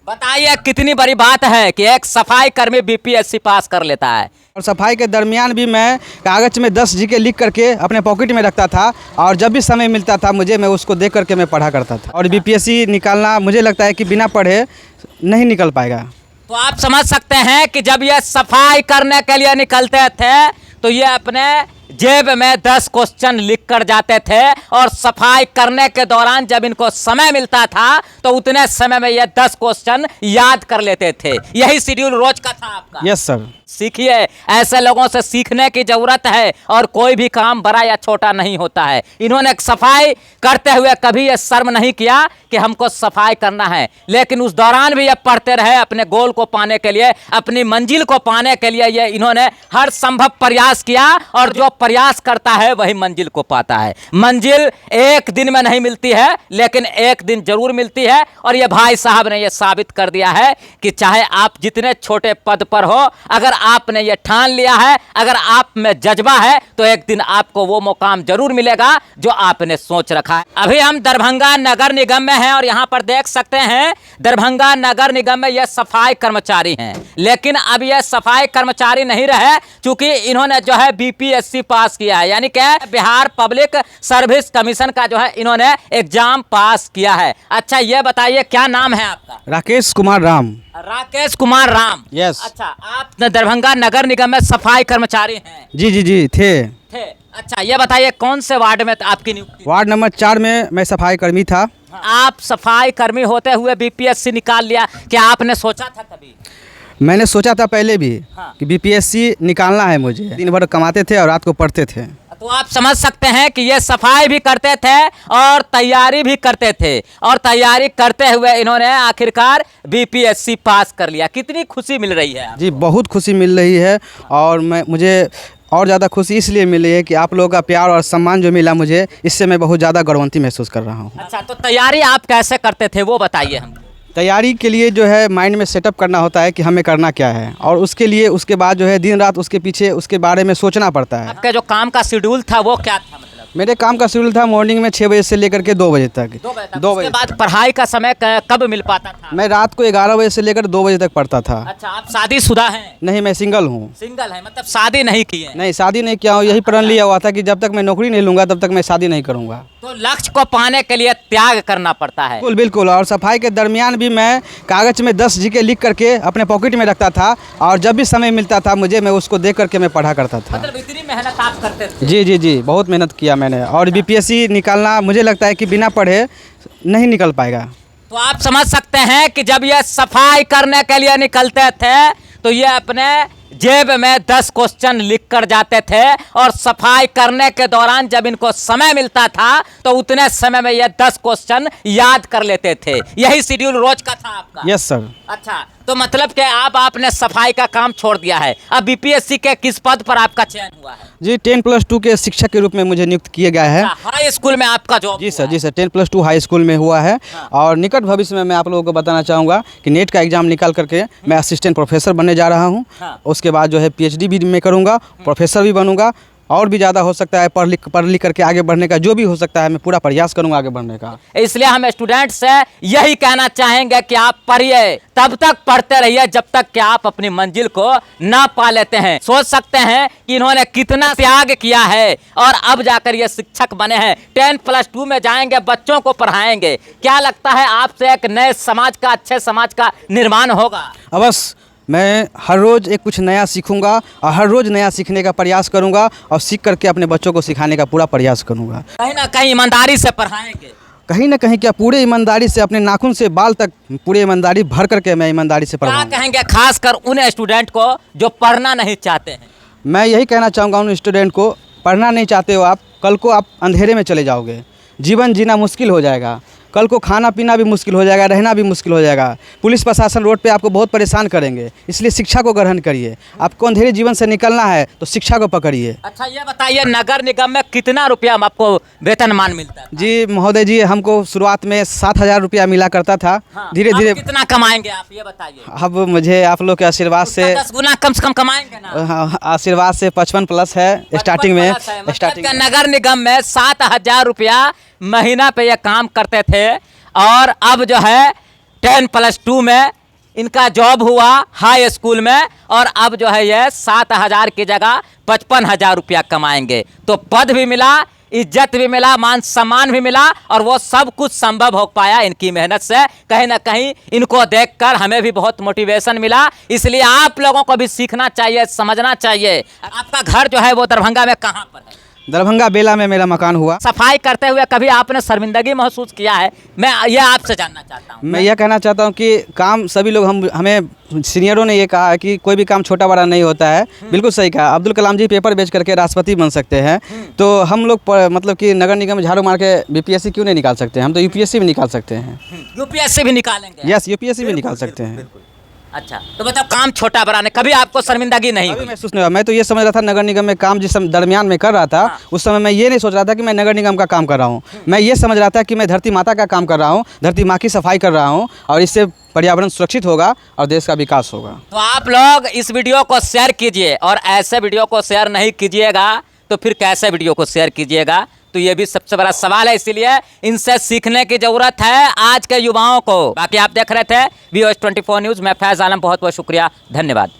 बताइए कितनी बड़ी बात है कि एक सफाई कर्मी बीपीएससी पास कर लेता है। और सफाई के दरमियान भी मैं कागज़ में 10 जीके लिख करके अपने पॉकेट में रखता था और जब भी समय मिलता था मुझे मैं उसको देख करके मैं पढ़ा करता था। और बीपीएससी निकालना मुझे लगता है कि बिना पढ़े नहीं निकल पाएगा। तो आप समझ सकते हैं कि जब ये सफाई करने के लिए निकलते थे तो ये अपने जेब में 10 क्वेश्चन लिख कर जाते थे और सफाई करने के दौरान जब इनको समय मिलता था तो उतने समय में ये 10 क्वेश्चन याद कर लेते थे। यही शेड्यूल रोज का था आपका? Yes sir. सीखिए, ऐसे लोगों से सीखने की जरूरत है और कोई भी काम बड़ा या छोटा नहीं होता है। इन्होंने सफाई करते हुए कभी ये शर्म नहीं किया कि हमको सफाई करना है, लेकिन उस दौरान भी ये पढ़ते रहे अपने गोल को पाने के लिए, अपनी मंजिल को पाने के लिए। ये इन्होंने हर संभव प्रयास किया और जो प्रयास करता है वही मंजिल को पाता है। मंजिल एक दिन में नहीं मिलती है लेकिन एक दिन जरूर मिलती है और ये भाई साहब ने ये साबित कर दिया है कि चाहे आप जितने छोटे पद पर हो, अगर आपने ये ठान लिया है, अगर आप में जज्बा है तो एक दिन आपको वो मुकाम जरूर मिलेगा जो आपने सोच रखा है। अभी हम दरभंगा नगर निगम में हैं और यहाँ पर देख सकते हैं दरभंगा नगर निगम में ये सफाई कर्मचारी हैं, लेकिन अब ये सफाई कर्मचारी नहीं रहे क्योंकि इन्होंने जो है बीपीएससी पास किया है, यानी कि बिहार पब्लिक सर्विस कमीशन का जो है इन्होंने एग्जाम पास किया है। अच्छा ये बताइए क्या नाम है आपका? राकेश कुमार राम। राकेश कुमार राम। यस। अच्छा, आप दरभंगा नगर निगम में सफाई कर्मचारी हैं? जी थे। अच्छा ये बताइए कौन से वार्ड में आपकी नियुक्ति? वार्ड नंबर 4 में मैं सफाई कर्मी था। आप सफाई कर्मी होते हुए बीपीएससी निकाल लिया, क्या आपने सोचा था कभी? मैंने सोचा था पहले भी कि बीपीएससी निकालना है मुझे। दिन भर कमाते थे और रात को पढ़ते थे। तो आप समझ सकते हैं कि ये सफाई भी करते थे और तैयारी भी करते थे और तैयारी करते हुए इन्होंने आखिरकार बीपीएससी पास कर लिया। कितनी खुशी मिल रही है? जी बहुत खुशी मिल रही है और मुझे और ज़्यादा खुशी इसलिए मिली है कि आप लोगों का प्यार और सम्मान जो मिला मुझे, इससे मैं बहुत ज़्यादा गौरवान्वित महसूस कर रहा हूँ। अच्छा, तो तैयारी आप कैसे करते थे वो बताइए हमको। तैयारी के लिए जो है माइंड में सेटअप करना होता है कि हमें करना क्या है और उसके लिए उसके बाद जो है दिन रात उसके पीछे उसके बारे में सोचना पड़ता है। आपका जो काम का शेड्यूल था वो क्या था? मेरे काम का शेड्यूल था मॉर्निंग में 6 बजे से लेकर के 2 बजे तक। 2 बजे बाद पढ़ाई का समय कब मिल पाता था? मैं रात को 11 बजे से लेकर 2 बजे तक पढ़ता था। अच्छा, आप शादीशुदा हैं? नहीं, मैं सिंगल हूँ। सिंगल है मतलब शादी नहीं की है? नहीं, शादी नहीं किया हूँ। यही प्रण लिया हुआ था कि जब तक मैं नौकरी नहीं लूँगा तब तक मैं शादी नहीं करूँगा। तो लक्ष्य को पाने के लिए त्याग करना पड़ता है। बिल्कुल बिल्कुल। और सफाई के दरमियान भी मैं कागज़ में 10 जीके लिख करके अपने पॉकेट में रखता था और जब भी समय मिलता था मुझे मैं उसको देख करके मैं पढ़ा करता था। मतलब इतनी मेहनत आप करते थे? जी बहुत मेहनत किया मैंने। और बीपीएससी निकालना मुझे लगता है कि बिना पढ़े नहीं निकल पाएगा। तो आप समझ सकते हैं कि जब ये सफाई करने के लिए निकलते थे तो ये अपने जेब में 10 क्वेश्चन लिख कर जाते थे और सफाई करने के दौरान जब इनको समय मिलता था तो उतने समय में ये 10 क्वेश्चन याद कर लेते थे। यही शेड्यूल रोज का था आपका? Yes sir. अच्छा, तो मतलब कि आपने सफाई का काम छोड़ दिया है। अब बीपीएससी के किस पद पर आपका चयन हुआ है? जी 10+2 के शिक्षक के रूप में मुझे नियुक्त किए गए हैं। हाई स्कूल में आपका जॉब? जी सर 10+2 हाई स्कूल में हुआ है। और निकट भविष्य में मैं आप लोगों को बताना चाहूँगा कि नेट का एग्जाम निकाल करके मैं असिस्टेंट प्रोफेसर बनने जा रहा हूँ। उसके बाद जो है पीएचडी भी मैं करूँगा, प्रोफेसर भी बनूँगा और भी ज़्यादा हो सकता है पढ़ लिख करके आगे बढ़ने का जो भी हो सकता है मैं पूरा प्रयास करूँगा आगे बढ़ने का। इसलिए हम स्टूडेंट से यही कहना चाहेंगे कि आप पढ़िए, तब तक पढ़ते रहिए जब तक कि आप अपनी मंजिल को ना पा लेते हैं। सोच सकते हैं कि इन्होंने कितना त्याग किया है और अब जाकर ये शिक्षक बने हैं। 10+2 में जाएंगे, बच्चों को पढ़ाएंगे। क्या लगता है आपसे एक नए समाज का, अच्छे समाज का निर्माण होगा? अवश्य। मैं हर रोज़ एक कुछ नया सीखूंगा और हर रोज़ नया सीखने का प्रयास करूंगा और सीख करके अपने बच्चों को सिखाने का पूरा प्रयास करूंगा। कहीं ना कहीं ईमानदारी से पढ़ाएंगे? कहीं ना कहीं क्या पूरे ईमानदारी से, अपने नाखून से बाल तक पूरे ईमानदारी भर करके मैं ईमानदारी से पढ़ाऊंगा। क्या कहेंगे खासकर उन स्टूडेंट को जो पढ़ना नहीं चाहते हैं? मैं यही कहना चाहूँगा उन स्टूडेंट को, पढ़ना नहीं चाहते हो आप, कल को आप अंधेरे में चले जाओगे, जीवन जीना मुश्किल हो जाएगा, कल को खाना पीना भी मुश्किल हो जाएगा, रहना भी मुश्किल हो जाएगा। पुलिस प्रशासन रोड पे आपको बहुत परेशान करेंगे, इसलिए शिक्षा को ग्रहण करिए। आपको अंधेरे जीवन से निकलना है तो शिक्षा को पकड़िए। अच्छा ये बताइए नगर निगम में कितना रुपया आपको वेतनमान मिलता है? जी महोदय जी, हमको शुरुआत में 7,000 रुपया मिला करता था। धीरे धीरे कितना कमाएंगे आप ये बताइए? अब मुझे आप लोग के आशीर्वाद से 10 गुना कम से कम कमाएंगे ना? आशीर्वाद से 55+ है स्टार्टिंग में। स्टार्टिंग नगर निगम में 7,000 रुपया महीना पे ये काम करते थे और अब जो है 10+2 में इनका जॉब हुआ हाई स्कूल में और अब जो है ये 7,000 की जगह 55,000 रुपया कमाएंगे। तो पद भी मिला, इज्जत भी मिला, मान सम्मान भी मिला और वो सब कुछ संभव हो पाया इनकी मेहनत से। कहीं ना कहीं इनको देखकर हमें भी बहुत मोटिवेशन मिला। इसलिए आप लोगों को भी सीखना चाहिए, समझना चाहिए। आपका घर जो है वो दरभंगा में कहाँ पर है? दरभंगा बेला में मेरा मकान हुआ। सफाई करते हुए कभी आपने शर्मिंदगी महसूस किया है? मैं ये आपसे जानना चाहता हूँ। मैं यह कहना चाहता हूँ कि काम सभी लोग हमें सीनियरों ने ये कहा है कि कोई भी काम छोटा बड़ा नहीं होता है। बिल्कुल सही कहा। अब्दुल कलाम जी पेपर बेच करके राष्ट्रपति बन सकते हैं, तो हम लोग मतलब कि नगर निगम में झाड़ू मार के बीपीएससी क्यों नहीं निकाल सकते? हम तो यूपीएससी भी निकाल सकते हैं। यूपीएससी भी निकालेंगे? यस, यूपीएससी भी निकाल सकते हैं। अच्छा, तो बताओ काम छोटा बड़ा नहीं, कभी आपको शर्मिंदगी नहीं अभी हुई? महसूस नहीं हुआ। मैं तो ये समझ रहा था नगर निगम में काम जिस दरमियान में कर रहा था, उस समय मैं ये नहीं सोच रहा था कि मैं नगर निगम का काम कर रहा हूँ। मैं ये समझ रहा था कि मैं धरती माता का काम कर रहा हूँ, धरती माँ की सफाई कर रहा हूँ और इससे पर्यावरण सुरक्षित होगा और देश का विकास होगा। तो आप लोग इस वीडियो को शेयर कीजिए और ऐसे वीडियो को शेयर नहीं कीजिएगा तो फिर कैसे वीडियो को शेयर कीजिएगा? तो ये भी सबसे बड़ा सवाल है। इसीलिए इनसे सीखने की जरूरत है आज के युवाओं को। बाकी आप देख रहे थे VOS 24 न्यूज़। मैं फैज आलम, बहुत बहुत शुक्रिया, धन्यवाद।